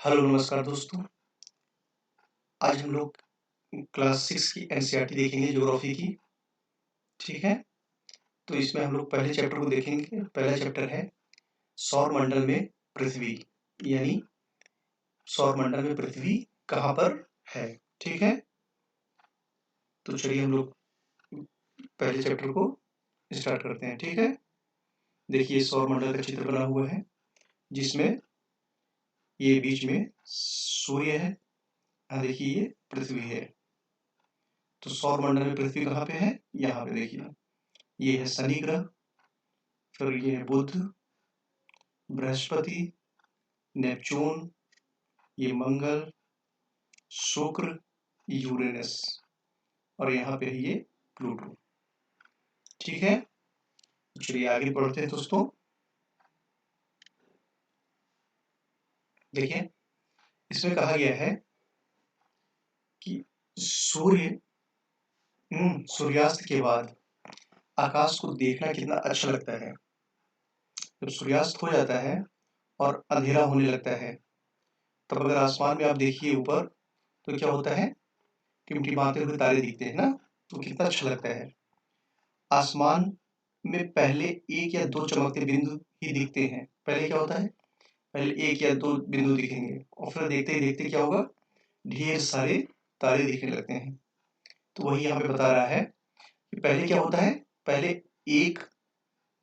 Hello नमस्कार दोस्तों। आज हम लोग क्लास 6 की एनसीईआरटी देखेंगे ज्योग्राफी की। ठीक है? तो इसमें हम लोग पहले चैप्टर को देखेंगे। पहला चैप्टर है सौर मंडल में पृथ्वी, यानी सौर मंडल में पृथ्वी कहाँ पर है। ठीक है? तो चलिए हम लोग पहले चैप्टर को स्टार्ट करते हैं। ठीक है? देखिए सौर मंडल का चित्र बना हुआ है, जिसमें ये बीच में सूर्य है। यहाँ देखिए ये पृथ्वी है। तो सौर मंडल में पृथ्वी कहाँ पे है? यहाँ पे देखिए, ये है शनि ग्रह, फिर ये है बुध, बृहस्पति, नेपच्यून, ये मंगल, शुक्र, यूरेनस और यहाँ पे है ये प्लूटो। ठीक है? चलिए आगे बढ़ते हैं दोस्तों। देखिए इसमें कहा गया है कि सूर्यास्त के बाद आकाश को देखना कितना अच्छा लगता है। जब सूर्यास्त हो जाता है और अंधेरा होने लगता है, तब अगर आसमान में आप देखिए ऊपर, तो क्या होता है? टिमटिमाते हुए तारे दिखते हैं ना, तो कितना अच्छा लगता है। आसमान में पहले 1 या 2 चमकते बिंदु ही दिखते हैं। पहले क्या होता है? पहले 1 या 2 बिंदु दिखेंगे और फिर देखते ही देखते क्या होगा? ढेर सारे तारे दिखने लगते हैं। तो वही यहाँ पे बता रहा है कि पहले क्या होता है? पहले 1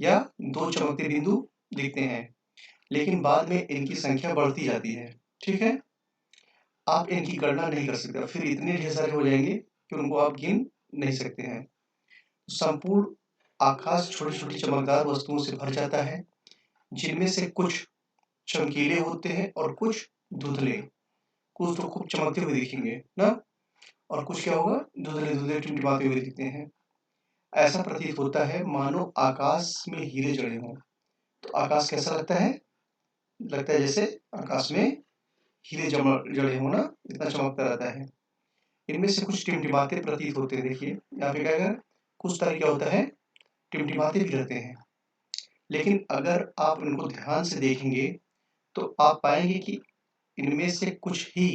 या 2 चमकते बिंदु दिखते हैं, लेकिन बाद में इनकी संख्या बढ़ती जाती है। ठीक है? आप इनकी गणना नहीं कर सकते, फिर इतने ढेर सारे हो जाएंगे कि उनको आप गिन नहीं सकते हैं। संपूर्ण आकाश छोटी-छोटी चमकदार वस्तुओं से भर जाता है, जिनमें से कुछ चमकीले होते हैं और कुछ धुंधले। कुछ तो खूब चमकते हुए दिखेंगे ना, और कुछ क्या होगा? धुंधले-धुंधले टिमटिमाते हुए दिखते हैं। ऐसा प्रतीत होता है मानो आकाश में हीरे जड़े हों। तो आकाश कैसा लगता है? लगता है जैसे आकाश में हीरे जड़े हों ना, इतना चमकता रहता है। इनमें से कुछ टिमटिमाते प्रतीत होते हैं। देखिए यहाँ पे क्या है? कुछ तारे क्या होता है? टिमटिमाते भी रहते हैं। लेकिन अगर आप इनको ध्यान से देखेंगे, तो आप पाएंगे कि इनमें से कुछ ही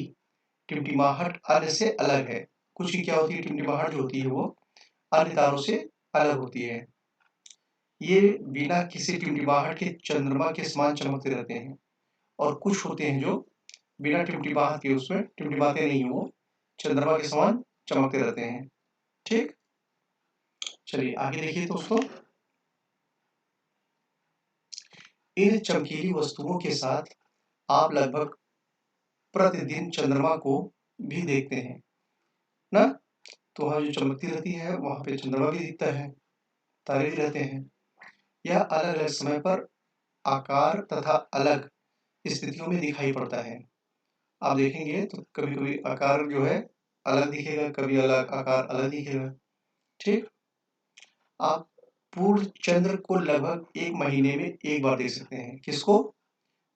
टिमटिमाहट अन्य से अलग है। कुछ की क्या होती है? टिमटिमाहट जो होती है वो अन्य तारों से अलग होती है। ये बिना किसी टिमटिमाहट के चंद्रमा के समान चमकते रहते हैं, और कुछ होते हैं जो बिना टिमटिमाहट के, उसमें टिमटिमाते नहीं, वो चंद्रमा के समान चमकते रहते हैं। ठीक? चलिए आगे देखिए दोस्तों। इन चमकीली वस्तुओं के साथ आप लगभग प्रतिदिन चंद्रमा को भी देखते हैं ना। तो वहाँ जो चमकती रहती है, वहाँ पे चंद्रमा भी दिखता है, तारे भी रहते हैं। यह अलग-अलग समय पर आकार तथा अलग स्थितियों में दिखाई पड़ता है। आप देखेंगे तो कभी-कभी आकार जो है अलग दिखेगा, कभी अलग आकार अलग दिखेगा। ठीक? आप पूर्ण चंद्र को लगभग 1 महीने में 1 बार देख सकते हैं। किसको?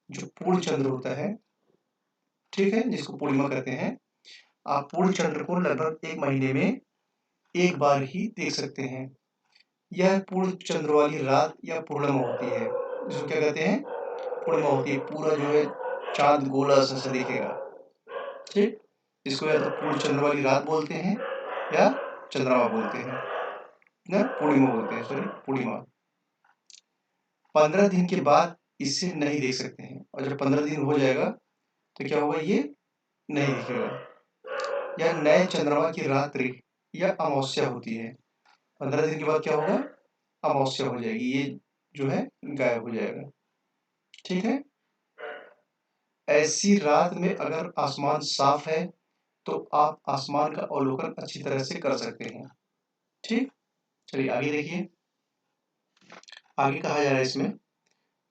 जो पूर्ण चंद्र होता है, ठीक है? जिसको पूर्णिमा कहते हैं। आप पूर्ण चंद्र को लगभग 1 महीने में 1 बार ही देख सकते हैं। यह पूर्ण चंद्र वाली रात या पूर्णिमा होती है। जिसको क्या कहते हैं? पूर्णिमा होती है। पूरा जो है चाँद गोला सा दिखेगा। ठीक? इसको या तो पूर्ण चंद्र वाली रात बोलते हैं या चंद्रमा बोलते हैं। ना पूर्णिमा बोलते हैं, सॉरी पूर्णिमा। 15 दिन के बाद इसे नहीं देख सकते हैं, और जब 15 दिन हो जाएगा तो क्या होगा? ये नहीं दिखेगा। यह नए चंद्रमा की रात्रि या अमावस्या होती है। 15 दिन के बाद क्या होगा? अमावस्या हो जाएगी। ये जो है गायब हो जाएगा। ठीक है? ऐसी रात में अगर आसमान साफ है, तो आप आसमान का अवलोकन अच्छी तरह से कर सकते हैं। ठीक? चलिए आगे देखिए। आगे कहा जा रहा है इसमें,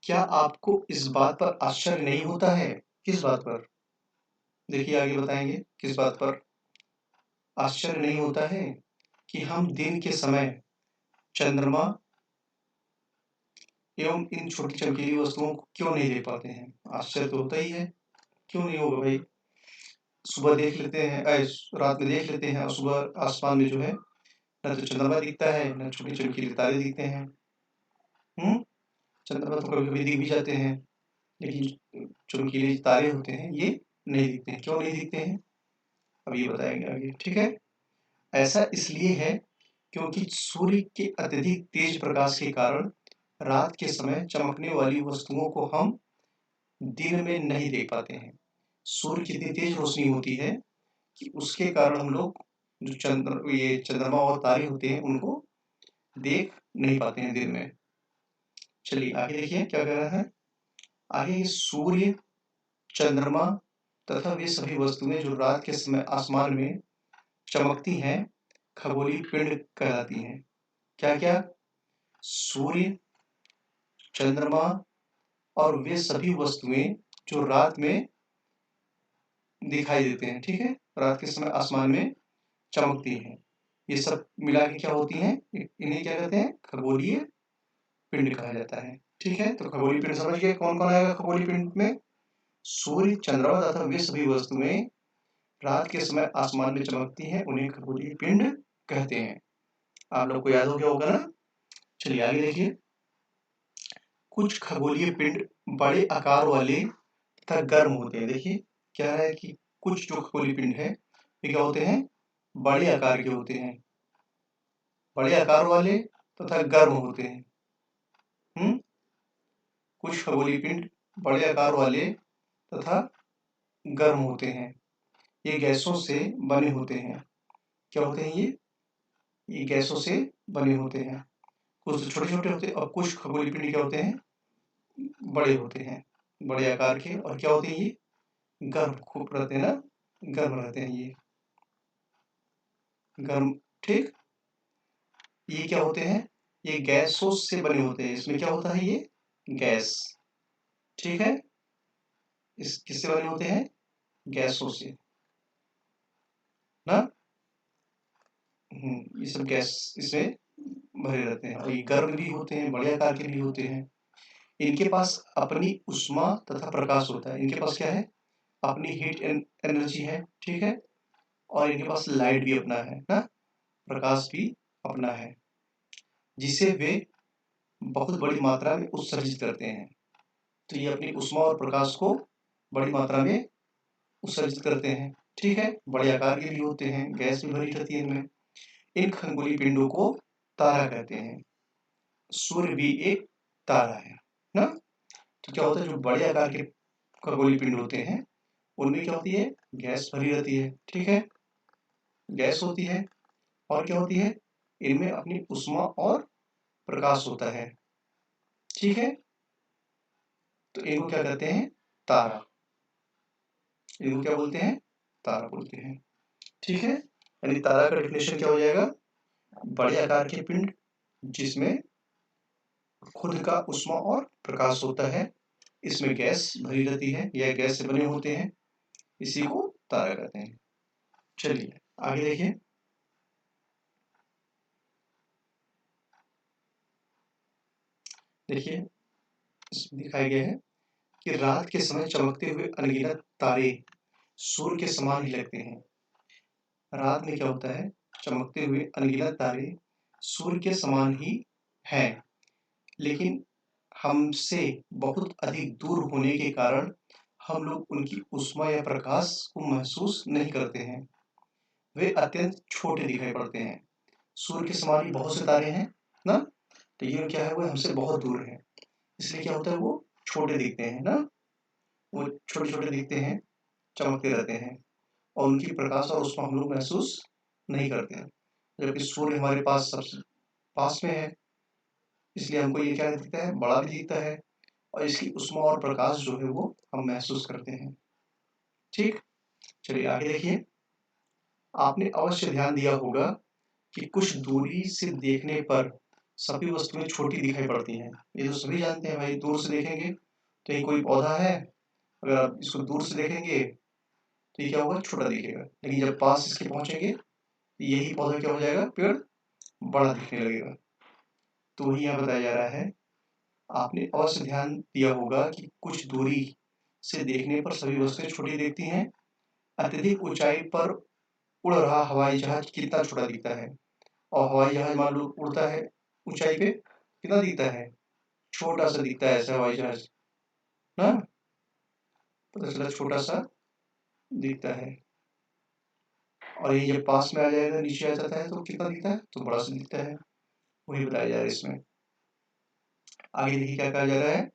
क्या आपको इस बात पर आश्चर्य नहीं होता है? किस बात पर? देखिए आगे बताएंगे किस बात पर आश्चर्य नहीं होता है कि हम दिन के समय चंद्रमा एवं इन छोटी चमकीली वस्तुओं को क्यों नहीं देख पाते हैं? आश्चर्य तो होता ही है। क्यों नहीं होगा भाई? सुबह देख लेते हैं, रात में देख लेते हैं, और सुबह आसमान में जो है ना तो चंद्रमा दिखता है, ना छोटे चमकीले तारे दिखते हैं। चंद्रमा तो कभी कभी दिख भी जाते हैं, लेकिन चमकीले तारे होते हैं ये नहीं दिखते हैं। क्यों नहीं दिखते हैं, अब ये बताएंगे आगे, ठीक है। ऐसा इसलिए है क्योंकि सूर्य के अत्यधिक तेज प्रकाश के कारण रात के समय चमकने वाली वस्तुओं को हम दिन में नहीं देख पाते हैं। सूर्य की इतनी तेज रोशनी होती है कि उसके कारण हम लोग जो चंद्रमा और तारे होते हैं उनको देख नहीं पाते हैं दिन में। चलिए आगे देखिए क्या कह रहा है। आगे सूर्य, चंद्रमा तथा वे सभी वस्तुएं जो रात के समय आसमान में चमकती हैं खगोलीय पिंड कहलाती हैं। क्या क्या, सूर्य, चंद्रमा और वे सभी वस्तुएं जो रात में दिखाई देते हैं, ठीक है, रात के समय आसमान में चमकती हैं, ये सब मिला के क्या होती हैं, इन्हें क्या कहते हैं, खगोलीय पिंड कहा जाता है। ठीक है, तो खगोलीय पिंड समझ गए कौन कौन आएगा खगोलीय पिंड में, सूर्य, चंद्रमा तथा वे सभी वस्तुएं रात के समय आसमान में चमकती हैं, उन्हें खगोलीय पिंड कहते हैं। आप लोग को याद हो गया होगा ना। चलिए आगे देखिए। कुछ खगोलीय पिंड बड़े आकार वाले तथा गर्म होते हैं। देखिए क्या है कि कुछ जो खगोलीय पिंड है ये क्या होते हैं, बड़े आकार के होते हैं, बड़े आकार वाले तथा गर्म होते हैं। कुछ खगोलीय पिंड बड़े आकार वाले तथा गर्म होते हैं, ये गैसों से बने होते हैं। क्या होते हैं ये गैसों से बने होते हैं। कुछ तो छोटे छोटे होते हैं और कुछ खगोलीय पिंड क्या होते हैं, बड़े होते हैं, बड़े आकार के, और क्या होते हैं ये गर्म खूब रहते हैं ना, गर्म रहते हैं ये गर्म। ठीक, ये क्या होते हैं, ये गैसों से बने होते हैं, इसमें क्या होता है ये गैस। ठीक है, इस किससे बने होते हैं, गैसों से ना। ये सब गैस इसमें भरे रहते हैं और ये गर्म भी होते हैं, बड़े आकार के भी होते हैं। इनके पास अपनी उष्मा तथा प्रकाश होता है। इनके पास क्या है, अपनी हीट एनर्जी है, ठीक है, और इनके पास लाइट भी अपना है ना, प्रकाश भी अपना है, जिसे वे बहुत बड़ी मात्रा में उत्सर्जित करते हैं। तो ये अपनी उष्मा और प्रकाश को बड़ी मात्रा में उत्सर्जित करते हैं। ठीक है, बड़े आकार के भी होते हैं, गैस भी भरी रहती है इनमें। इन खगोलीय पिंडों को तारा कहते हैं। सूर्य भी एक तारा है ना। तो क्या होता है, जो बड़े आकार के खगोलीय पिंड होते हैं उनमें क्या होती है, गैस भरी रहती है, ठीक है, गैस होती है, और क्या होती है, इनमें अपनी उष्मा और प्रकाश होता है। ठीक है, तो इनको क्या कहते हैं, तारा। इनको क्या बोलते हैं, तारा बोलते हैं। ठीक है, यानी तारा का डेफिनेशन क्या हो जाएगा, बड़े आकार के पिंड जिसमें खुद का उष्मा और प्रकाश होता है, इसमें गैस भरी रहती है या गैस से बने होते हैं, इसी को तारा कहते हैं। चलिए आगे देखिए। देखिए इसमें दिखाया गया है कि रात के समय चमकते हुए अनगिनत तारे सूर्य के समान ही लगते हैं। रात में क्या होता है, चमकते हुए अनगिनत तारे सूर्य के समान ही हैं, लेकिन हमसे बहुत अधिक दूर होने के कारण हम लोग उनकी उष्मा या प्रकाश को महसूस नहीं करते हैं। वे अत्यंत छोटे दिखाई पड़ते हैं। सूर्य के समान ही बहुत से तारे हैं ना, तो ये क्या है, वो हमसे बहुत दूर है, इसलिए क्या होता है, वो छोटे दिखते हैं ना, वो छोटे छोटे दिखते हैं, चमकते रहते हैं, और उनकी प्रकाश और उष्मा हम लोग महसूस नहीं करते हैं। जबकि सूर्य हमारे पास सबसे पास में है, इसलिए हमको ये क्या दिखता है, बड़ा भी दिखता है, और इसकी उष्मा और प्रकाश जो है वो हम महसूस करते हैं। ठीक, चलिए आगे देखिए। आपने अवश्य ध्यान दिया होगा कि कुछ दूरी से देखने पर सभी वस्तुएं छोटी दिखाई पड़ती हैं। ये तो सभी जानते हैं भाई, दूर से देखेंगे तो ये कोई पौधा है, अगर आप इसको दूर से देखेंगे तो ये क्या होगा, छोटा दिखेगा, लेकिन जब पास इसके पहुंचेंगे तो यही पौधा क्या हो जाएगा, पेड़ बड़ा दिखने लगेगा। तो वही यहाँ बताया जा रहा है, आपने अवश्य ध्यान दिया होगा कि कुछ दूरी से देखने पर सभी वस्तुएं छोटी दिखती हैं। अत्यधिक ऊंचाई पर उड़ रहा हवाई जहाज कितना छोटा दिखता है, और हवाई जहाज मान लो उड़ता है ऊंचाई पे, कितना दिखता है, छोटा सा दिखता है ऐसा हवाई जहाज ना, पता चला छोटा सा दिखता है, और ये जब पास में आ जाएगा, नीचे आ जाता है तो कितना दिखता है, तो बड़ा सा दिखता है। वही बताया जा रहा है इसमें। आगे देखिए क्या कहा जा रहा है।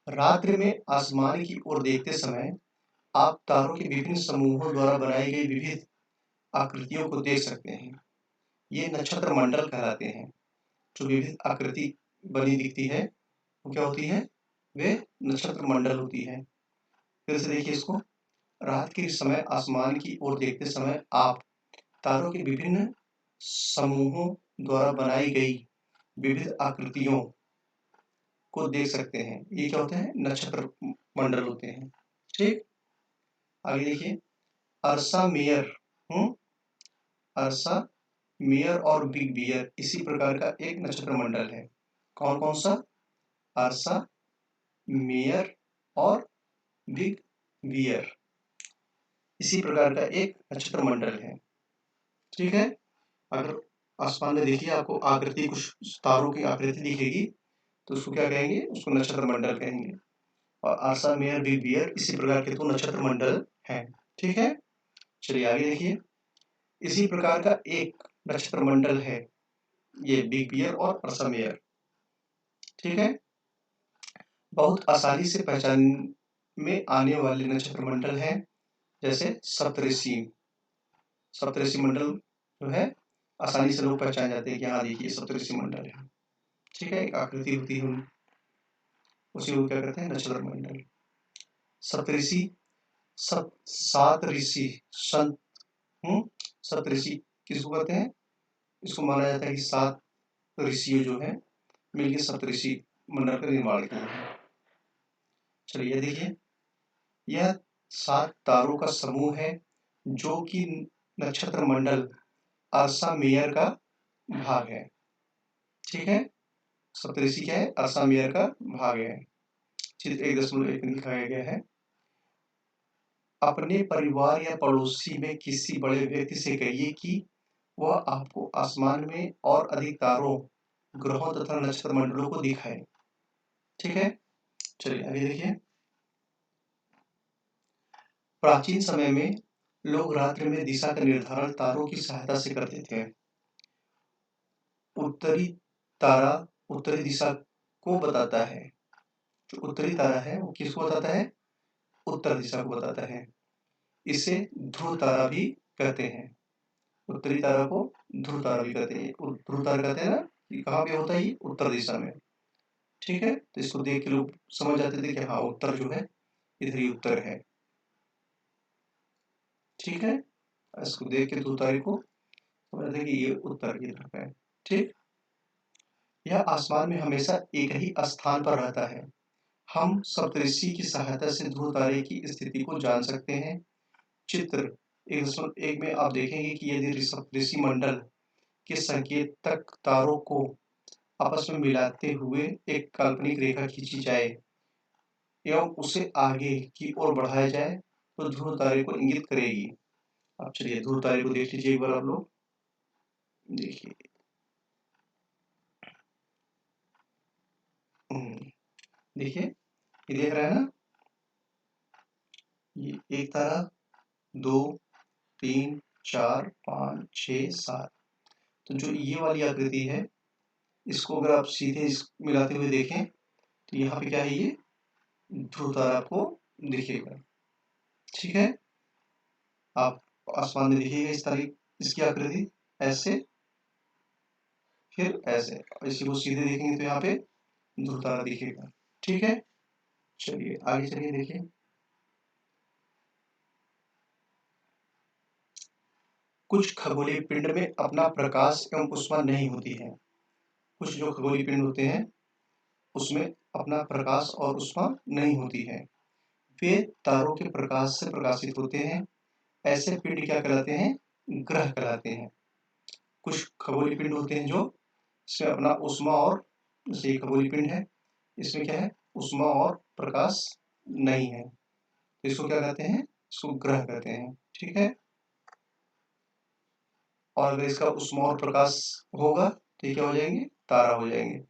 रात्रि में आसमान की ओर देखते समय आप तारों के विभिन्न समूहों द्वारा बनाई गई विविध आकृतियों को देख सकते हैं। ये नक्षत्र मंडल कहलाते हैं। जो विविध आकृति बनी दिखती है वो क्या होती है, वे नक्षत्र मंडल होती है। फिर से देखिए इसको। रात के समय आसमान की ओर देखते समय आप तारों के विभिन्न समूहों द्वारा बनाई गई विविध आकृतियों को देख सकते हैं। ये क्या होते हैं, नक्षत्र मंडल होते हैं। ठीक, आगे देखिए। अर्सा मेयर, अर्सा मेयर और बिग बियर इसी प्रकार का एक नक्षत्र मंडल है। कौन कौन सा, अर्सा, मेयर और बिग बियर इसी प्रकार का एक नक्षत्र मंडल है। ठीक है, अगर आसमान में देखिए आपको आकृति, कुछ तारों की आकृति दिखेगी तो उसको क्या कहेंगे, उसको नक्षत्र मंडल कहेंगे। और आर्सा मेयर बिग बियर इसी प्रकार के तो नक्षत्र मंडल हैं। ठीक है, चलिए आगे देखिए। इसी प्रकार का एक नक्षत्र मंडल है ये बिग बियर और आर्सा मेयर। ठीक है, बहुत आसानी से पहचान में आने वाले नक्षत्र मंडल हैं, जैसे सप्तऋषि। सप्तऋषि मंडल जो है आसानी से लोग पहचान जाते हैं कि हाँ देखिए सप्तऋषि मंडल है। ठीक है, एक आकृति होती है, उसी को क्या कहते हैं, नक्षत्र मंडल। सप्तऋषि, सात ऋषि, संत, सप्तऋषि किसको कहते हैं, इसको माना जाता है कि 7 ऋषि जो हैं मिलकर सप्तऋषि मंडल का निर्माण किए हैं। चलिए देखिए, यह 7 तारों का समूह है जो कि नक्षत्र मंडल अर्सा मेयर का भाग है। ठीक है, सप्तऋषि क्या है, अर्सा मेयर का भाग है। चित्र 1.1 में दिखाया गया है। अपने परिवार या पड़ोसी में किसी बड़े व्यक्ति से कहिए कि वह आपको आसमान में और अधिक तारों, ग्रहों तथा नक्षत्र मंडलों को दिखाए। ठीक है, चलिए आगे देखिए। प्राचीन समय में लोग रात्रि में दिशा का निर्धारण तारों की सहायता से करते थे। उत्तरी तारा उत्तरी दिशा को बताता है। जो उत्तरी तारा है वो किसको बताता है, उत्तर दिशा को बताता है। इसे ध्रुव तारा भी कहते हैं। उत्तरी तारा को ध्रुव तारा भी कहते हैं। ध्रुव तारा कहते हैं ना, कि कहाँ पे होता है, ये उत्तर दिशा में। ठीक है, तो इसको देख के लोग समझ जाते थे कि हाँ उत्तर जो है इधर ही उत्तर है। ठीक है, इसको देख के ध्रुव तारे को समझ जाते कि ये उत्तर की तरफ है। ठीक, यह आसमान में हमेशा एक ही स्थान पर रहता है। हम सप्तऋषि की सहायता से ध्रुव तारे की स्थिति को जान सकते हैं। चित्र 1.1 में आप देखेंगे कि यदि सप्तऋषि मंडल के संकेतक तारों को आपस में मिलाते हुए एक काल्पनिक रेखा खींची जाए एवं उसे आगे की ओर बढ़ाया जाए तो ध्रुव तारे को इंगित करेगी। अब चलिए ध्रुव तारे को देख लीजिए एक बार आप लोग। देखिए, देखिए ये देख रहे हैं ना, ये एक तारा, 2, 3, 4, 5, 6, 7। तो जो ये वाली आकृति है इसको अगर आप सीधे मिलाते हुए देखें तो यहाँ पे क्या है, ये ध्रुव तारा आपको दिखेगा। ठीक है, आप आसमान में देखिएगा इस तरह इसकी आकृति ऐसे, फिर ऐसे, इसी को सीधे देखेंगे तो यहाँ पे ध्रुव तारा दिखेगा। ठीक है, चलिए आगे चलिए देखिए। कुछ खगोलीय पिंड में अपना प्रकाश एवं ऊष्मा नहीं होती है। कुछ जो खगोलीय पिंड होते हैं उसमें अपना प्रकाश और ऊष्मा नहीं होती है। वे तारों के प्रकाश से प्रकाशित होते हैं। ऐसे पिंड क्या कहलाते हैं, ग्रह कहलाते हैं। कुछ खगोलीय पिंड होते हैं जो इसमें अपना ऊष्मा और, जैसे ये खगोलीय पिंड है इसमें क्या है, ऊष्मा और प्रकाश नहीं है, तो इसको क्या कहते हैं, इसको ग्रह कहते हैं। ठीक है, और अगर इसका ऊष्मा और प्रकाश होगा तो ये क्या हो जाएंगे, तारा हो जाएंगे।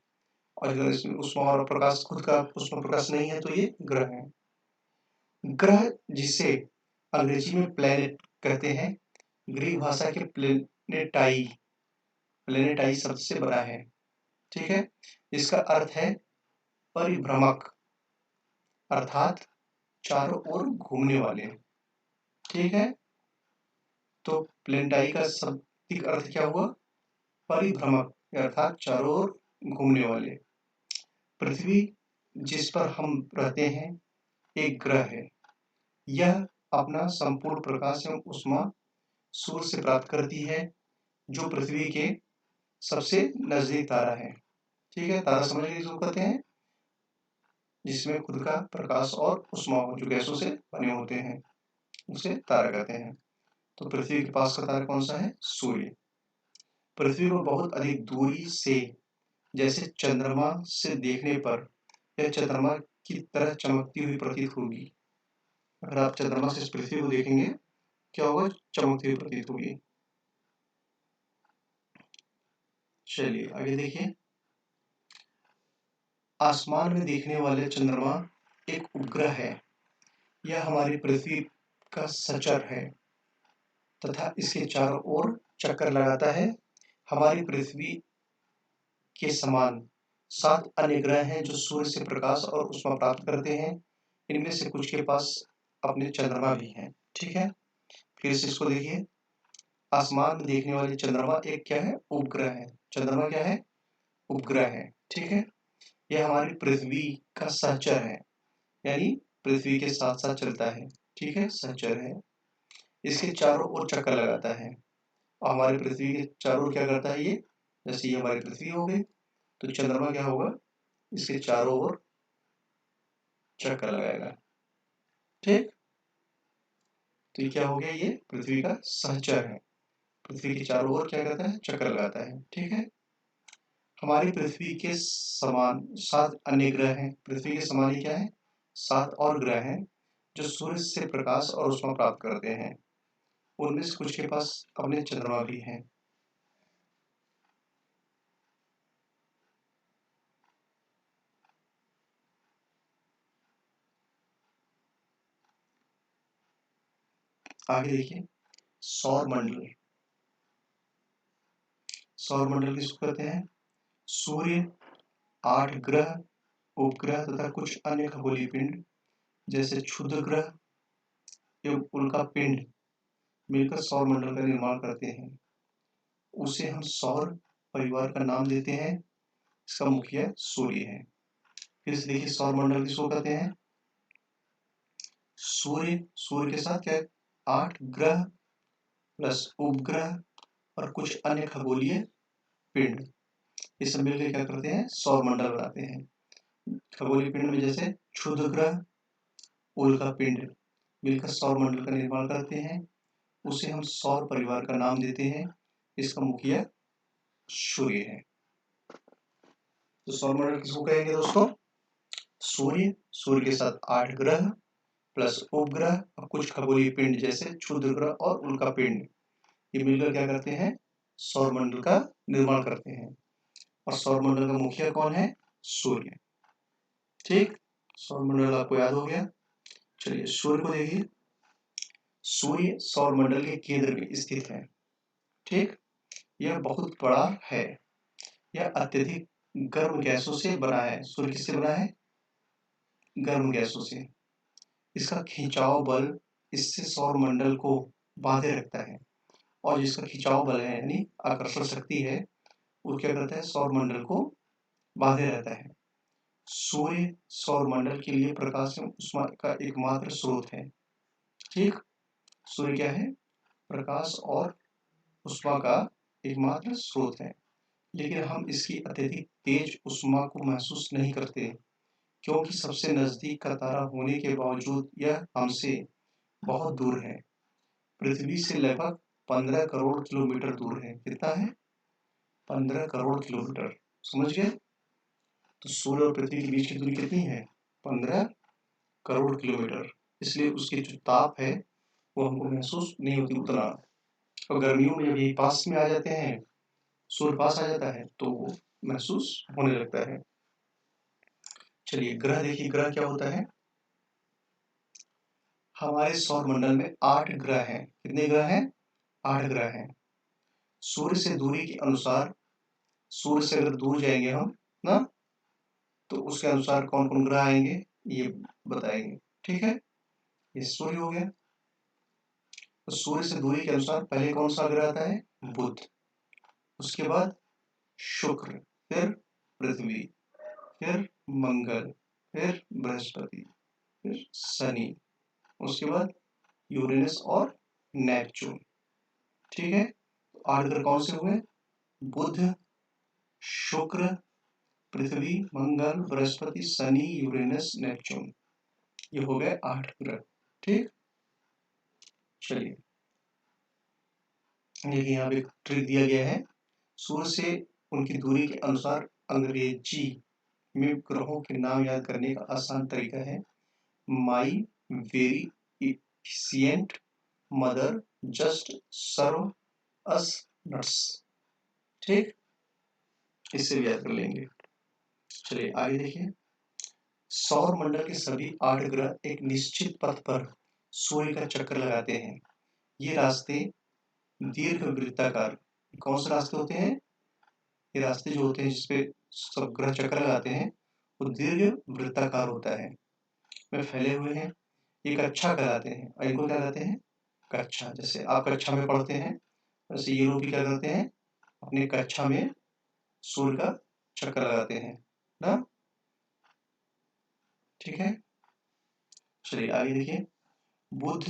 और अगर इसमें ऊष्मा और प्रकाश, खुद का ऊष्मा प्रकाश नहीं है तो ये ग्रह है। ग्रह जिसे अंग्रेजी में प्लेनेट कहते हैं, ग्रीक भाषा के प्लेनेटाई, प्लेनेटाई शब्द से बना है। ठीक है, इसका अर्थ है परिभ्रमक, अर्थात चारों ओर घूमने वाले। ठीक है, तो प्लेनेटाई का शाब्दिक अर्थ क्या हुआ? परिभ्रमक, अर्थात चारों ओर घूमने वाले। पृथ्वी जिस पर हम रहते हैं एक ग्रह है। यह अपना संपूर्ण प्रकाश एवं ऊष्मा सूर्य से प्राप्त करती है, जो पृथ्वी के सबसे नजदीक तारा है। ठीक है, तारा समझ गए किसको कहते हैं? जिसमें खुद का प्रकाश और ऊष्मा हो, जो गैसों से बने होते हैं, उसे तारा कहते हैं। तो पृथ्वी के पास का तारा कौन सा है? सूर्य। पृथ्वी को बहुत अधिक दूरी से, जैसे चंद्रमा से देखने पर यह चंद्रमा की तरह चमकती हुई प्रतीत होगी। अगर आप चंद्रमा से इस पृथ्वी को देखेंगे, क्या होगा? चमकती हुई प्रतीत होगी। चलिए आगे देखिए। आसमान में देखने वाले चंद्रमा एक उपग्रह है। यह हमारी पृथ्वी का सचर है तथा इसके चारों ओर चक्कर लगाता है। हमारी पृथ्वी के समान 7 अन्य ग्रह हैं जो सूर्य से प्रकाश और ऊष्मा प्राप्त करते हैं। इनमें से कुछ के पास अपने चंद्रमा भी हैं। ठीक है, फिर से इसको देखिए। आसमान में देखने वाले चंद्रमा एक क्या है? उपग्रह है। चंद्रमा क्या है? उपग्रह है। ठीक है, यह हमारी पृथ्वी का सहचर है, यानी पृथ्वी के साथ साथ चलता है। ठीक है, सहचर है। इसके चारों ओर चक्कर लगाता है। और हमारी पृथ्वी के चारों ओर क्या करता है ये? जैसे ये हमारी पृथ्वी हो गई, तो चंद्रमा क्या होगा? इसके चारों ओर चक्कर लगाएगा। ठीक, तो ये क्या हो गया? ये पृथ्वी का सहचर है। पृथ्वी के चारों ओर क्या करता है? चक्कर लगाता है। ठीक है, हमारी पृथ्वी के समान 7 अन्य ग्रह हैं। पृथ्वी के समान ही क्या है? 7 और ग्रह हैं जो सूर्य से प्रकाश और ऊष्मा प्राप्त करते हैं। उनमें से कुछ के पास अपने चंद्रमा भी हैं। आगे देखिए, सौर मंडल। सौर मंडल किसको कहते हैं? सूर्य, 8 ग्रह, उपग्रह तथा कुछ अन्य खगोलीय पिंड जैसे क्षुद्र ग्रह एवं उल्का पिंड मिलकर सौर मंडल का निर्माण करते हैं। उसे हम सौर परिवार का नाम देते हैं। इसका मुखिया सूर्य है। फिर से देखिए, सौर मंडल किसको कहते हैं? सूर्य, सूर्य के साथ क्या? 8 ग्रह प्लस उपग्रह और कुछ अन्य खगोलीय पिंड, ये सब मिलकर क्या करते हैं? सौर मंडल बनाते हैं। खगोलीय पिंड में जैसे क्षुद्र ग्रह, उल्का पिंड मिलकर सौर मंडल का निर्माण करते हैं। उसे हम सौर परिवार का नाम देते हैं। इसका मुखिया सूर्य है। तो सौर मंडल किसको कहेंगे दोस्तों? सूर्य, सूर्य के साथ 8 ग्रह प्लस उपग्रह और कुछ खगोलीय पिंड जैसे क्षुद्र ग्रह और उल्का पिंड, ये मिलकर क्या करते हैं? सौर मंडल का निर्माण करते हैं। और सौर मंडल का मुखिया कौन है? सूर्य। ठीक, सौर मंडल आपको याद हो गया। चलिए सूर्य को देखिए। सूर्य सौर मंडल के केंद्र में स्थित है। ठीक, यह बहुत बड़ा है। यह अत्यधिक गर्म गैसों से बना है। सूर्य किससे बना है? गर्म गैसों से। इसका खिंचाव बल इससे सौर मंडल को बांधे रखता है। और जिसका खिंचाव बल है यानी आकर्षण शक्ति है, वो क्या करता है? सौर मंडल को बांधे रहता है। सूर्य सौर मंडल के लिए प्रकाश एवं ऊष्मा का एकमात्र स्रोत है। ठीक, सूर्य क्या है? प्रकाश और ऊष्मा का एकमात्र स्रोत है। लेकिन हम इसकी अत्यधिक तेज ऊष्मा को महसूस नहीं करते, क्योंकि सबसे नजदीक का तारा होने के बावजूद यह हमसे बहुत दूर है। पृथ्वी से लगभग 15 करोड़ किलोमीटर दूर है। कितना है? 15 करोड़ किलोमीटर। समझ गए? तो सूर्य और पृथ्वी के बीच की दूरी कितनी है? 15 करोड़ किलोमीटर। इसलिए उसकी जो ताप है वो हमको महसूस नहीं होती उतना। और गर्मियों में जब ये पास में आ जाते हैं, सूर्य पास आ जाता है, तो वो महसूस होने लगता है। चलिए ग्रह देखिए, ग्रह क्या होता है? हमारे सौर मंडल में 8 ग्रह हैं। कितने ग्रह हैं? 8 ग्रह हैं। सूर्य से दूरी के अनुसार, सूर्य से अगर दूर जाएंगे हम ना, तो उसके अनुसार कौन कौन ग्रह आएंगे ये बताएंगे। ठीक है, ये सूर्य हो गया। तो सूर्य से दूरी के अनुसार पहले कौन सा ग्रह आता है? बुध, उसके बाद शुक्र, फिर पृथ्वी, फिर मंगल, फिर बृहस्पति, फिर शनि, उसके बाद यूरेनस और नेपच्यून। ठीक है, तो 8 ग्रह कौन से हुए? बुध, शुक्र, पृथ्वी, मंगल, बृहस्पति, शनि, यूरेनस, नेपच्यून। ये हो गए 8 ग्रह। ठीक, चलिए देखिए यहाँ पे ट्रिक दिया गया है। सूर्य से उनकी दूरी के अनुसार अंग्रेजी में ग्रहों के नाम याद करने का आसान तरीका है my very efficient mother just serve us nuts. ठीक, इससे भी याद कर लेंगे। चलिए आगे देखिए। सौर मंडल के सभी 8 ग्रह एक निश्चित पथ पर सूर्य का चक्कर लगाते हैं। ये रास्ते दीर्घ वृत्ताकार, कौन से रास्ते होते हैं? ये रास्ते जो होते हैं जिसपे सब ग्रह चक्कर लगाते हैं वो दीर्घ वृत्ताकार होता है, में फैले हुए हैं। ये कक्षा कहलाते हैं। और इनको क्या कहते हैं? कक्षा। जैसे आप कक्षा में पढ़ते हैं वैसे ये लोग भी क्या करते हैं? अपने कक्षा में सूर्य का चक्कर लगाते हैं ना। ठीक है, चलिए आगे देखिए। बुध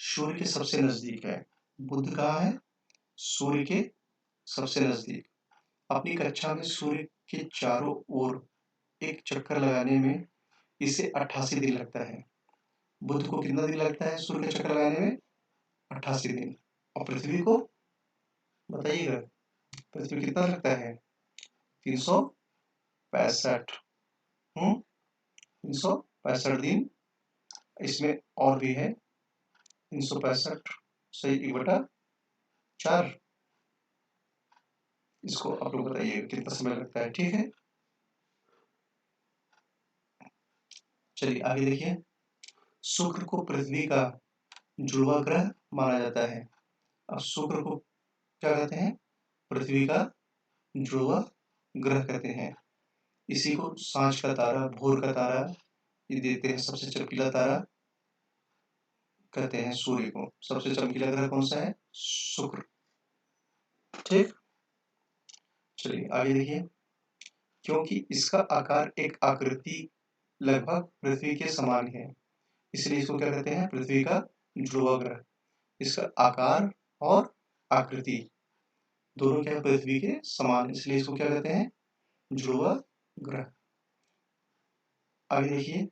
सूर्य के सबसे नजदीक है। बुध कहाँ है? सूर्य के सबसे नजदीक। अपनी कक्षा में सूर्य के चारों ओर एक चक्कर लगाने में इसे 88 दिन लगता है। बुध को कितना दिन लगता है सूर्य का चक्कर लगाने में? 88 दिन। और पृथ्वी को बताइएगा, पृथ्वी कितना लगता है? 365। 365 दिन। इसमें और भी है 365 सही 1/4। इसको आप लोग बताइएगा कितना समय लगता है। ठीक है, चलिए आगे देखिए। शुक्र को पृथ्वी का जुड़वा ग्रह माना जाता है। अब शुक्र को क्या कहते हैं? पृथ्वी का जुड़वा ग्रह कहते हैं। इसी को सांझ का तारा, भोर का तारा ये देते हैं। सबसे चमकीला तारा कहते हैं सूर्य को। सबसे चमकीला ग्रह कौन सा है? शुक्र। ठीक, चलिए आगे देखिए। क्योंकि इसका आकार एक आकृति लगभग पृथ्वी के समान है, इसलिए इसको क्या कहते हैं? पृथ्वी का जुड़वा ग्रह। इसका आकार और आकृति दोनों क्या है? पृथ्वी के समान, इसलिए इसको क्या कहते हैं? जुड़वा ग्रह। आगे देखिए।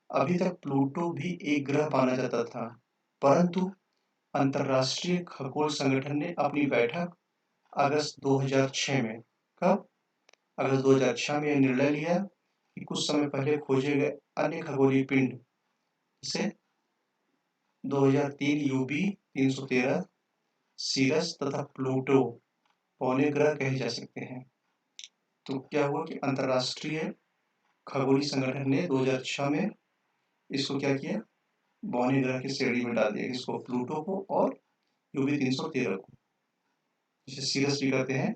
अभी तक प्लूटो भी एक ग्रह माना जाता था, परंतु अंतरराष्ट्रीय खगोल संगठन ने अपनी बैठक अगस्त 2006 में, कब? अगस्त 2006 में यह निर्णय लिया कि कुछ समय पहले खोजे गए अन्य खगोलीय पिंड जैसे 2003 यूबी 313 सीरस तथा प्लूटो पौने ग्रह कहे जा सकते हैं। तो क्या हुआ कि अंतरराष्ट्रीय खगोलीय संगठन ने 2006 में इसको क्या किया? बौने ग्रह की श्रेणी में डाल दिया, इसको प्लूटो को और यूबी 313 को, जिसे सीरस भी कहते हैं,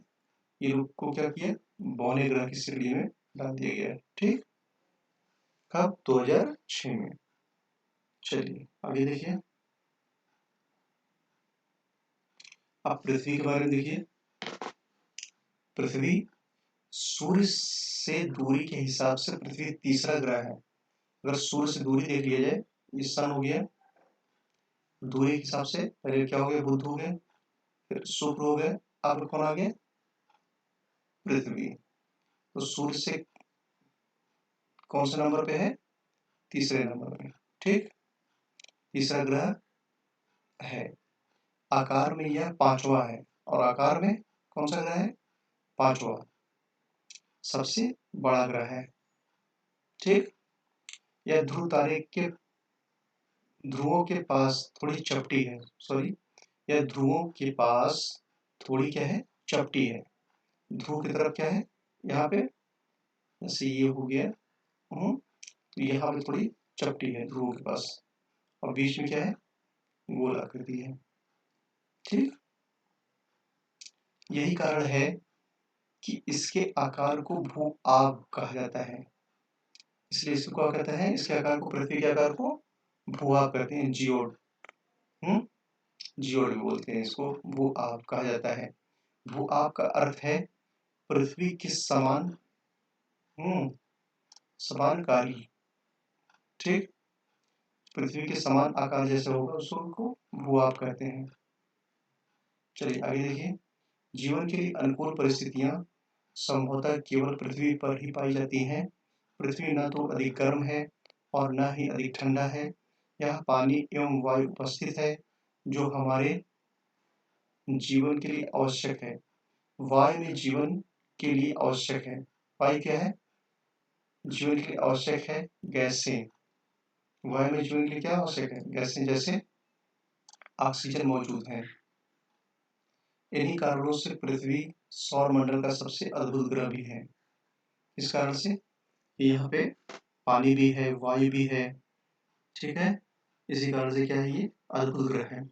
ये लोग को क्या किया? बौने ग्रह की श्रेणी में डाल दिया गया। ठीक, कब? 2006 में। चलिए आगे देखिए। अब पृथ्वी के बारे में देखिए। पृथ्वी सूर्य से दूरी के हिसाब से पृथ्वी तीसरा ग्रह है। अगर सूर्य से दूरी देख लिया जाए, ये सन हो गया, दूरी के हिसाब से पहले क्या हो गया? बुध हो गए, फिर शुक्र हो गए, अब कौन आ गया? पृथ्वी। तो सूर्य से कौन से नंबर पे है? तीसरे नंबर पे। ठीक, तीसरा ग्रह है। आकार में यह पांचवा है, और आकार में कौन सा ग्रह है? पांचवा, सबसे बड़ा ग्रह है। ठीक, यह ध्रुव तारे के ध्रुवों के पास थोड़ी चपटी है। सॉरी, यह ध्रुवों के पास थोड़ी क्या है? चपटी है। ध्रुव की तरफ क्या है? यहाँ पे जैसे ये हो गया, तो यहाँ पे थोड़ी चपटी है ध्रुव के पास। और बीच में क्या है, गोल आकृति है। ठीक, यही कारण है कि इसके आकार को भू आब कहा जाता है। इसलिए इसको क्या कहते हैं, इसके आकार को, पृथ्वी के आकार को भू आब कहते हैं, जियोड। जियोड भी बोलते हैं इसको, भू आब कहा जाता है। भू आब का अर्थ है पृथ्वी के समान समानकारी। ठीक, पृथ्वी के समान आकार जैसे होगा उसको भू आब कहते हैं। चलिए आगे देखिए, जीवन के लिए अनुकूल परिस्थितियां संभवतः केवल पृथ्वी पर ही पाई जाती हैं। पृथ्वी न तो अधिक गर्म है और न ही अधिक ठंडा है। यहाँ पानी एवं वायु उपस्थित है जो हमारे जीवन के लिए आवश्यक है। वायु में जीवन के लिए आवश्यक है। वायु क्या है, जीवन के लिए आवश्यक है। गैसें, वायु में जीवन के लिए क्या आवश्यक है, गैसें, जैसे ऑक्सीजन मौजूद है। इन्हीं कारणों से पृथ्वी सौर मंडल का सबसे अद्भुत ग्रह भी है। इस कारण से यहाँ पे पानी भी है, वायु भी है। ठीक है, इसी कारण से क्या है, ये अद्भुत ग्रह है।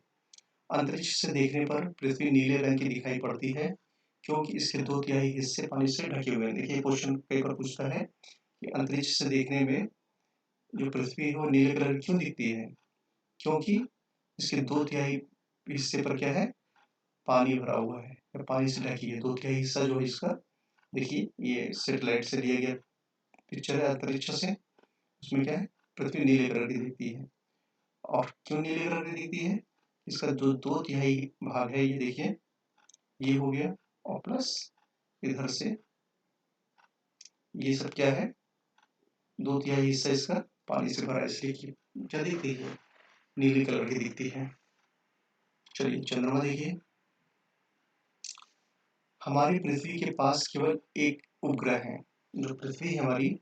अंतरिक्ष से देखने पर पृथ्वी नीले रंग की दिखाई पड़ती है क्योंकि इसके 2/3 हिस्से पानी से ढके हुए हैं। देखिए क्वेश्चन पेपर पूछता है कि अंतरिक्ष से देखने में जो पृथ्वी है वो नीले कलर की क्यों दिखती है, क्योंकि इसके 2/3 हिस्से पर क्या है, पानी भरा हुआ है या पानी से ढकी है। 2/3 हिस्सा जो है इसका, देखिए ये सैटेलाइट से लिया गया पिक्चर है अंतरिक्ष से, उसमें क्या है, पृथ्वी नीले कलर की दिखती है। और क्यों नीले कलर की दिखती है, इसका जो 2/3 भाग है, ये देखिए, ये हो गया, और प्लस इधर से ये सब क्या है, 2/3 हिस्सा इसका पानी से भरा, इसलिए क्या दिखती है, नीली कलर की दिखती है। चलिए चंद्रमा देखिए, हमारी पृथ्वी के पास केवल एक उपग्रह है। जो पृथ्वी है हमारी,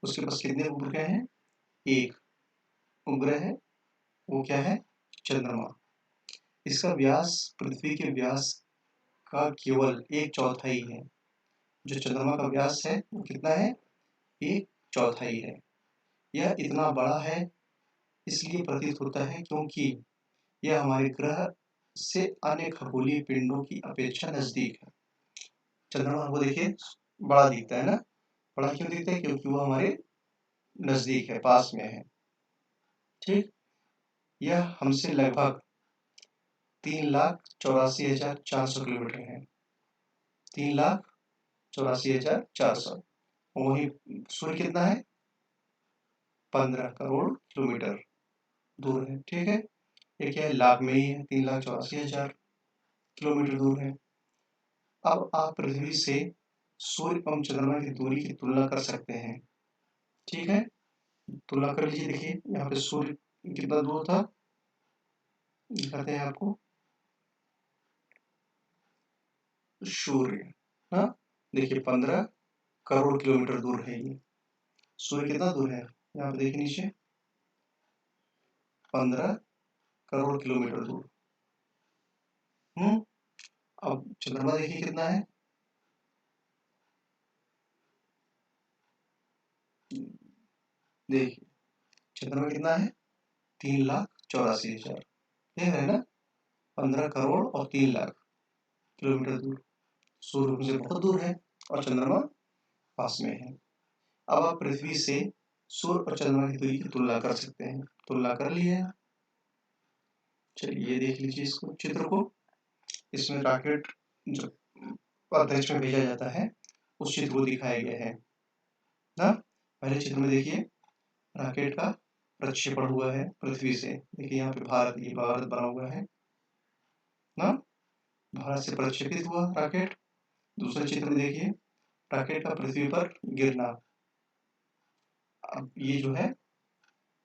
उसके पास कितने उपग्रह हैं, एक उपग्रह है, वो क्या है, चंद्रमा। इसका व्यास पृथ्वी के व्यास का केवल 1/4 है। जो चंद्रमा का व्यास है वो कितना है, 1/4 है। यह इतना बड़ा है इसलिए प्रतीत होता है क्योंकि यह हमारे ग्रह से अन्य खगोलीय पिंडों की अपेक्षा नजदीक है। चंद्रमा हमको देखिए बड़ा दिखता है ना, बड़ा क्यों दिखता है, क्योंकि वो हमारे नजदीक है, पास में है। ठीक, यह हमसे लगभग 3,84,400 किलोमीटर है, 3,84,400। वही सूर्य कितना है, 15 करोड़ किलोमीटर दूर है। ठीक है, ये क्या है, लाख में ही है, 3,84,000 किलोमीटर दूर है। अब आप पृथ्वी से सूर्य एवं चंद्रमा की दूरी की तुलना कर सकते हैं। ठीक है, तुलना कर लीजिए। देखिए यहाँ पे सूर्य कितना दूर था, दिखाते हैं आपको, सूर्य, हाँ देखिए 15 करोड़ किलोमीटर दूर है ये। सूर्य कितना दूर है, यहाँ पे देखिए नीचे, 15 करोड़ किलोमीटर दूर। अब चंद्रमा देखिए कितना है, देखिए चंद्रमा कितना है, 3,84,000, ये है ना, 15 करोड़ और 3 लाख किलोमीटर दूर। सूर्य हमसे बहुत दूर है और चंद्रमा पास में है। अब आप पृथ्वी से सूर्य और चंद्रमा की दूरी की तुलना कर सकते हैं। तुलना कर ली है। चलिए ये देख लीजिए इसको, चित्र को। इसमें रॉकेट जो अंतरिक्ष में भेजा जाता है उस चित्र को दिखाया गया है ना। पहले चित्र में देखिए रॉकेट का प्रक्षेपण हुआ है पृथ्वी से। देखिए यहाँ पे भारत, ये भारत बना हुआ है ना, भारत से प्रक्षेपित हुआ रॉकेट। दूसरे चित्र में देखिए रॉकेट का पृथ्वी पर गिरना। अब ये जो है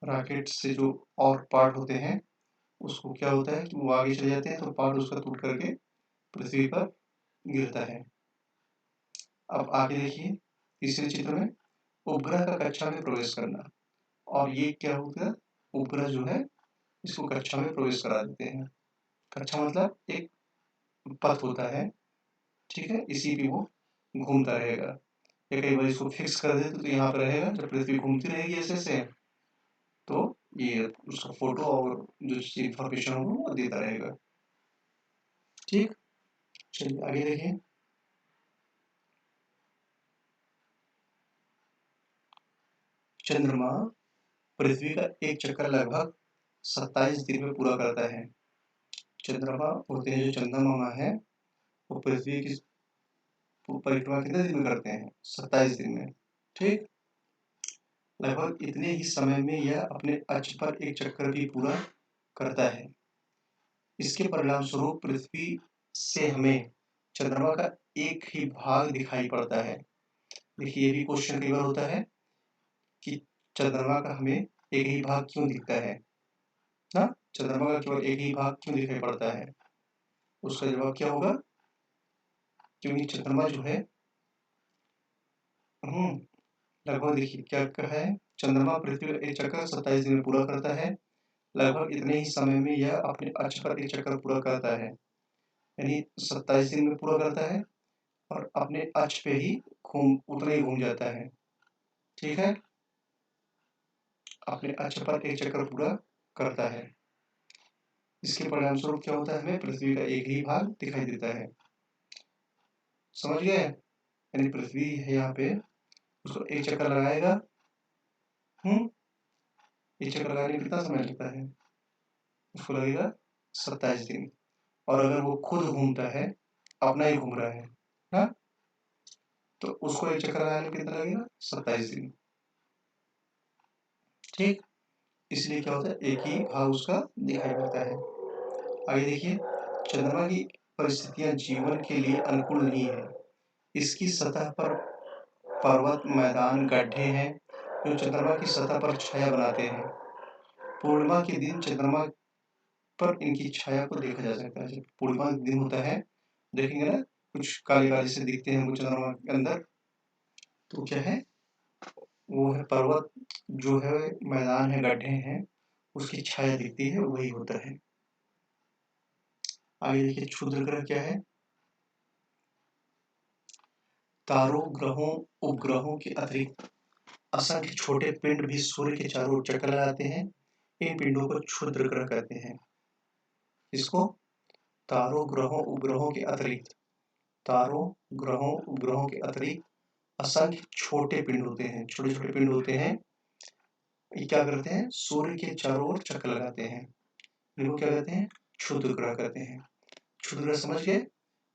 रॉकेट से जो और पार्ट होते हैं उसको क्या होता है कि वो आगे चले जाते हैं तो पार्ट उसका टूट करके पृथ्वी पर गिरता है। अब आगे देखिए तीसरे चित्र में उपग्रह का कक्षा में प्रवेश करना। और ये क्या होता है, उपग्रह जो है इसको कक्षा में प्रवेश करा देते हैं। कक्षा मतलब एक पथ होता है, ठीक है, इसी पे वो घूमता रहेगा। या कई बार इसको फिक्स कर देते तो यहाँ पर रहेगा, जब पृथ्वी घूमती रहेगी ऐसे से तो ये उसका फोटो और जो इंफॉर्मेशन होगा वो देता रहेगा। ठीक, चलिए आगे देखिए। चंद्रमा पृथ्वी का एक चक्कर लगभग 27 दिन में पूरा करता है। चंद्रमा होते हैं जो चंदा मामा है, वो पृथ्वी की परिक्रमा कितने दिन में करते हैं? 27 दिन में। ठीक, लगभग इतने ही समय में यह अपने अक्ष पर एक चक्कर भी पूरा करता है। इसके परिणाम स्वरूप पृथ्वी से हमें चंद्रमा का एक ही भाग दिखाई पड़ता है। देखिए ये भी क्वेश्चन कई बार होता है कि चंद्रमा का हमें एक ही भाग क्यों दिखता है ना, चंद्रमा का केवल एक ही भाग क्यों दिखाई पड़ता है? उसका जवाब क्या होगा? क्योंकि चंद्रमा जो है लगभग देखिए क्या कहा है, चंद्रमा पृथ्वी का एक चक्कर 27 दिन में पूरा करता है। लगभग इतने ही समय में यह अपने अक्ष पर एक चक्कर पूरा करता है, यानी 27 दिन में पूरा करता है और अपने अक्ष पे ही उतना ही घूम जाता है। ठीक है, अपने अक्ष पर एक चक्कर पूरा करता है। इसके परिणाम स्वरूप क्या होता है? हमें पृथ्वी का एक ही भाग दिखाई देता है। समझ गए? यानी पृथ्वी है यहाँ पे, उसको एक चक्कर लगाएगा, एक चक्कर लगाने में कितना समय लगता है? उसको लगेगा 27 दिन। और अगर वो खुद घूमता है, अपना ही घूम रहा है ना, तो उसको एक चक्कर लगाने में कितना लगेगा? 27 दिन। ठीक, इसलिए क्या होता है? एक ही भाग उसका दिखाई पड़ता है। आगे देखिए, चंद्रमा की परिस्थितियां जीवन के लिए अनुकूल नहीं है। इसकी सतह पर पर्वत, मैदान, गड्ढे हैं जो चंद्रमा की सतह पर छाया बनाते हैं। पूर्णिमा के दिन चंद्रमा पर इनकी छाया को देखा जा सकता है। जब पूर्णिमा का दिन होता है, देखेंगे ना, कुछ काले काले से दिखते हैं वो चंद्रमा के अंदर, तो क्या है? वो है पर्वत जो है, मैदान है, गड्ढे हैं, उसकी छाया दिखती है, वही होता है। आगे देखिए, क्षुद्र ग्रह क्या है? तारों, ग्रहों, उपग्रहों के अतिरिक्त असंख्य छोटे पिंड भी सूर्य के चारों ओर चक्कर लगाते हैं। इन पिंडों को क्षुद्र ग्रह कहते हैं। इसको तारों, ग्रहों, उपग्रहों के अतिरिक्त, तारों, ग्रहों, उपग्रहों के अतिरिक्त असंख्य छोटे पिंड होते हैं, छोटे छोटे पिंड होते हैं। ये क्या करते हैं? सूर्य के चारों ओर चक्कर लगाते हैं। इनको क्या कहते हैं? क्षुद्र ग्रह कहते हैं। क्षुद्र ग्रह समझ गए?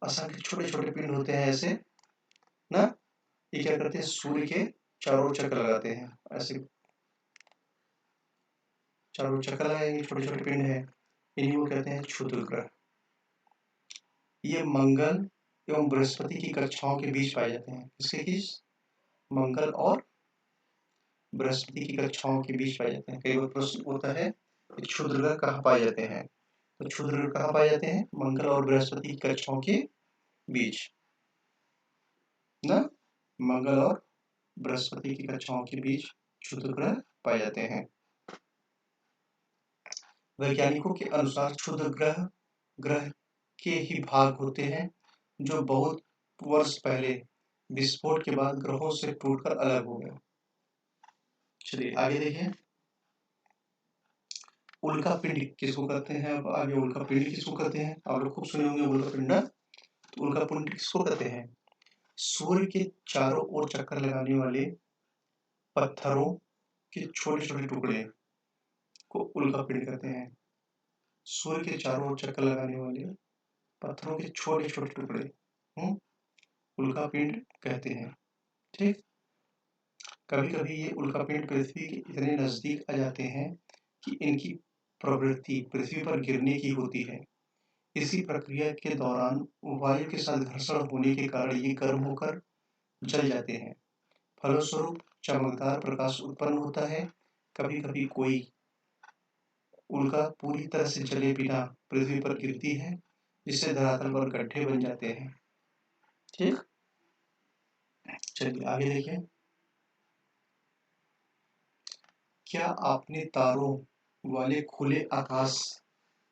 असंख्य छोटे छोटे पिंड होते हैं ऐसे ना, ये क्या करते हैं? सूर्य के चारों ओर चक्कर लगाते हैं, ऐसे चारों ओर चक्कर लगाएंगे, छोटे छोटे पिंड है, इन्हीं को कहते हैं क्षुद्र ग्रह। ये मंगल एवं बृहस्पति की कक्षाओं के बीच पाए जाते हैं। किसके बीच? मंगल और बृहस्पति की कक्षाओं के बीच पाए जाते हैं। कई बार प्रश्न होता है कि क्षुद्र ग्रह कहाँ पाए जाते हैं, तो क्षुद्र ग्रह कहाँ पाए जाते हैं? मंगल और बृहस्पति की कक्षाओं के बीच ना, मंगल और बृहस्पति की कक्षाओं के बीच क्षुद्र ग्रह पाए जाते हैं। वैज्ञानिकों के अनुसार क्षुद्र ग्रह ग्रह के ही भाग होते हैं जो बहुत वर्ष पहले विस्फोट के बाद ग्रहों से टूटकर अलग हो गए। चलिए आगे देखिए, उल्का पिंड किसको कहते हैं? अब आगे उल्का पिंड किसको कहते हैं? आप लोग खूब सुने होंगे उल्का पिंड। तो उल्का पिंड किसको कहते हैं? सूर्य के चारों ओर चक्कर लगाने वाले पत्थरों के छोटे छोटे टुकड़े को उल्का पिंड कहते हैं। सूर्य के चारों ओर चक्कर लगाने वाले पत्थरों के छोटे छोटे टुकड़े उल्का पिंड कहते हैं। ठीक, कभी कभी ये उल्का पिंड पृथ्वी के इतने नजदीक आ जाते हैं कि इनकी प्रवृत्ति पृथ्वी पर गिरने की होती है। इसी प्रक्रिया के दौरान वायु के साथ घर्षण होने के कारण ये गर्म होकर जल जाते हैं। फलस्वरूप चमकदार प्रकाश उत्पन्न होता है। कभी कभी कोई उल्का पूरी तरह से जले बिना पृथ्वी पर गिरती है, जिससे धरातल पर गड्ढे बन जाते हैं। ठीक, चलिए आगे देखिए। क्या आपने तारों वाले खुले आकाश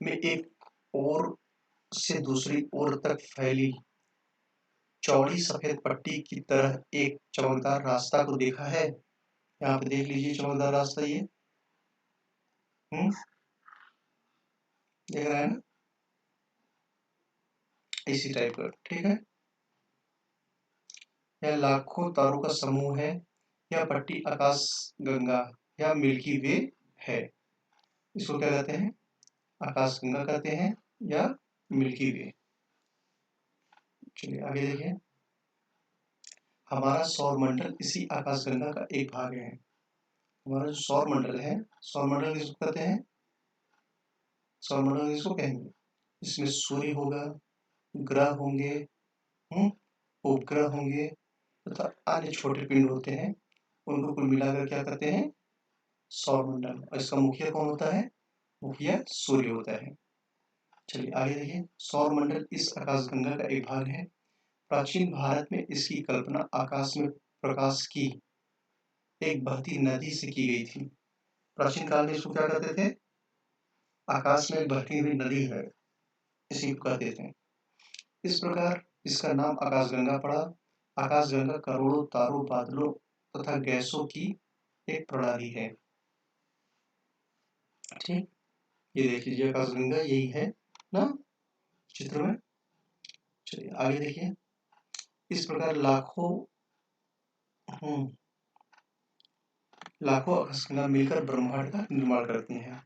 में एक ओर से दूसरी ओर तक फैली चौड़ी सफेद पट्टी की तरह एक चमकदार रास्ता को देखा है? यहाँ पे देख लीजिए चमकदार रास्ता, ये देख रहे हैं ना, इसी टाइप का, ठीक है। यह लाखों तारों का समूह है, यह पट्टी आकाश गंगा या मिल्की वे है। इसको क्या कहते हैं? आकाश गंगा कहते हैं या मिल्की वे। चलिए आगे देखिए। हमारा सौर मंडल इसी आकाश गंगा का एक भाग है। हमारा जो सौर मंडल है, सौर मंडल किसको कहते हैं? सौर मंडल किसको कहेंगे? इसमें सूर्य होगा, ग्रह होंगे, उपग्रह होंगे तथा अन्य छोटे पिंड होते हैं। उनको कुल मिलाकर क्या कहते हैं? सौर मंडल। और इसका मुखिया कौन होता है? मुखिया सूर्य होता है। चलिए आगे देखिए। सौर मंडल इस आकाश गंगा का एक भाग है। प्राचीन भारत में इसकी कल्पना आकाश में प्रकाश की एक बहती नदी से की गई थी। प्राचीन काल में इसको क्या कहते थे? आकाश में बहती हुई नदी है, इसी को कहते थे। इस प्रकार इसका नाम आकाशगंगा पड़ा। आकाशगंगा करोड़ों तारों, बादलों तथा गैसों की एक प्रणाली है। ठीक, ये देख लीजिए आकाशगंगा यही है ना चित्र में। चलिए आगे देखिए। इस प्रकार लाखों आकाशगंगा मिलकर ब्रह्मांड का निर्माण करती हैं।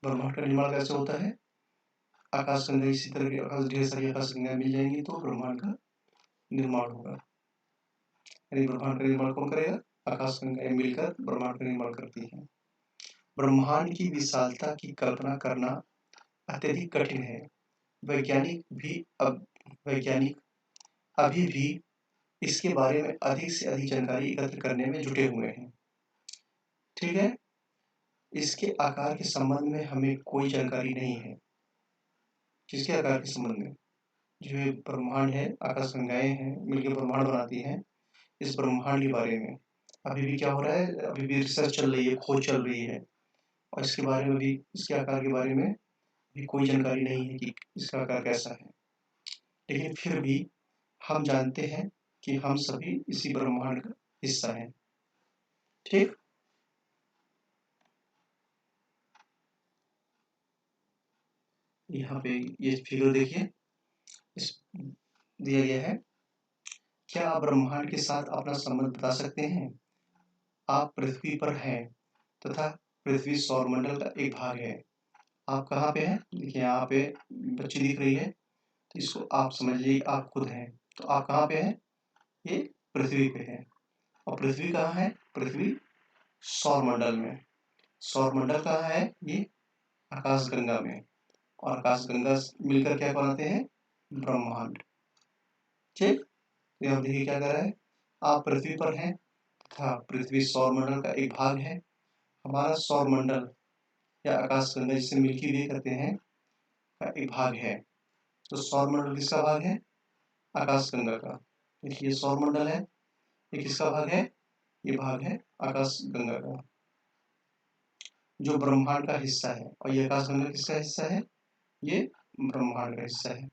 ब्रह्मांड का निर्माण कैसे होता है? आकाशगंगा इसी तरह की ढेर सारी आकाशगंगा मिल जाएंगी तो ब्रह्मांड का निर्माण होगा। यानी ब्रह्मांड का निर्माण कौन करेगा? आकाशगंगाएं मिलकर ब्रह्मांड का निर्माण करती हैं। ब्रह्मांड की विशालता की कल्पना करना अत्यधिक कठिन है। वैज्ञानिक अभी भी इसके बारे में अधिक से अधिक जानकारी एकत्र करने में जुटे हुए हैं। ठीक है, इसके आकार के संबंध में हमें कोई जानकारी नहीं है। किसके आकार के संबंध में? जो ये ब्रह्मांड है, आकाशगंगाएं हैं, मिलकर ब्रह्मांड बनाती हैं। इस ब्रह्मांड के बारे में अभी भी क्या हो रहा है? अभी भी रिसर्च चल रही है, खोज चल रही है। और इसके बारे में भी, इसके आकार के बारे में भी कोई जानकारी नहीं है कि इसका आकार कैसा है। लेकिन फिर भी हम जानते हैं कि हम सभी इसी ब्रह्मांड का हिस्सा हैं। ठीक, यहाँ पे ये फिगर देखिए, इस दिया गया है। क्या आप ब्रह्मांड के साथ अपना संबंध बता सकते हैं? आप पृथ्वी पर हैं तथा पृथ्वी सौरमंडल का एक भाग है। आप कहाँ पे हैं? देखिए यहाँ पे बच्ची दिख रही है, तो इसको आप समझ लीजिए आप खुद हैं। तो आप कहाँ पे हैं? ये पृथ्वी पे है। और पृथ्वी कहाँ है? पृथ्वी सौरमंडल में। सौरमंडल कहाँ है? ये आकाशगंगा में। और आकाशगंगा मिलकर क्या बनाते हैं? ब्रह्मांड। ठीक, तो यहाँ देखिए क्या कर रहा है। आप पृथ्वी पर हैं तथा पृथ्वी सौरमंडल का एक भाग है। हमारा सौरमंडल या आकाशगंगा जिसे मिल्की वे कहते हैं का एक भाग है। तो सौरमंडल किसका भाग है? आकाशगंगा का। देखिए सौरमंडल है, ये किसका भाग है? ये भाग है आकाशगंगा का, जो ब्रह्मांड का हिस्सा है। और ये आकाशगंगा किसका हिस्सा है? ये ब्रह्मांड का हिस्सा है।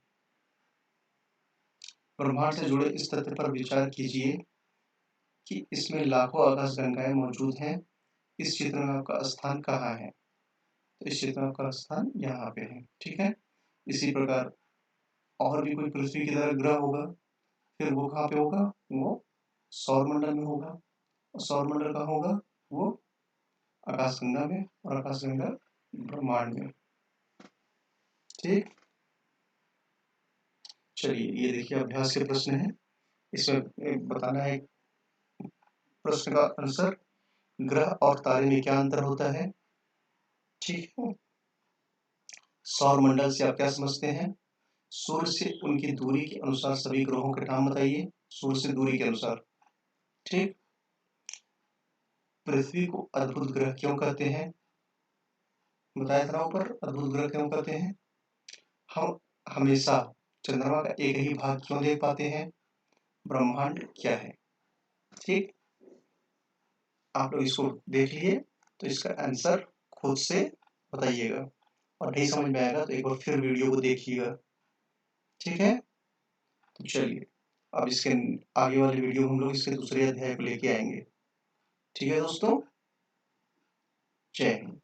ब्रह्मांड से जुड़े इस तथ्य पर विचार कीजिए कि इसमें लाखों आकाशगंगाएं मौजूद हैं। इस चित्र में आपका स्थान कहाँ है? तो इस चित्र में आपका स्थान यहाँ पे है। ठीक है, इसी प्रकार और भी कोई पृथ्वी की तरह ग्रह होगा, फिर वो कहाँ पे होगा? वो सौरमंडल में होगा। और सौरमंडल कहाँ होगा? वो आकाशगंगा में, और आकाशगंगा ब्रह्मांड में। ठीक, चलिए ये देखिए अभ्यास के प्रश्न है। इसमें बताना है प्रश्न का आंसर, ग्रह और तारे में क्या अंतर होता है। ठीक है, सौरमंडल से आप क्या समझते हैं? सूर्य से उनकी दूरी के अनुसार सभी ग्रहों के नाम बताइए, सूर्य से दूरी के अनुसार। ठीक, पृथ्वी को अद्भुत ग्रह क्यों कहते हैं? बताया था ऊपर, अद्भुत ग्रह क्यों कहते हैं? हम हमेशा चंद्रमा का एक ही भाग क्यों देख पाते हैं? ब्रह्मांड क्या है? ठीक, आप लोग इसको देख लिए तो इसका आंसर खुद से बताइएगा, और नहीं समझ में आएगा तो एक बार फिर वीडियो को देखिएगा। ठीक है, तो चलिए अब इसके आगे वाले वीडियो हम लोग इसके दूसरे अध्याय को लेके आएंगे। ठीक है दोस्तों, जय हिंद।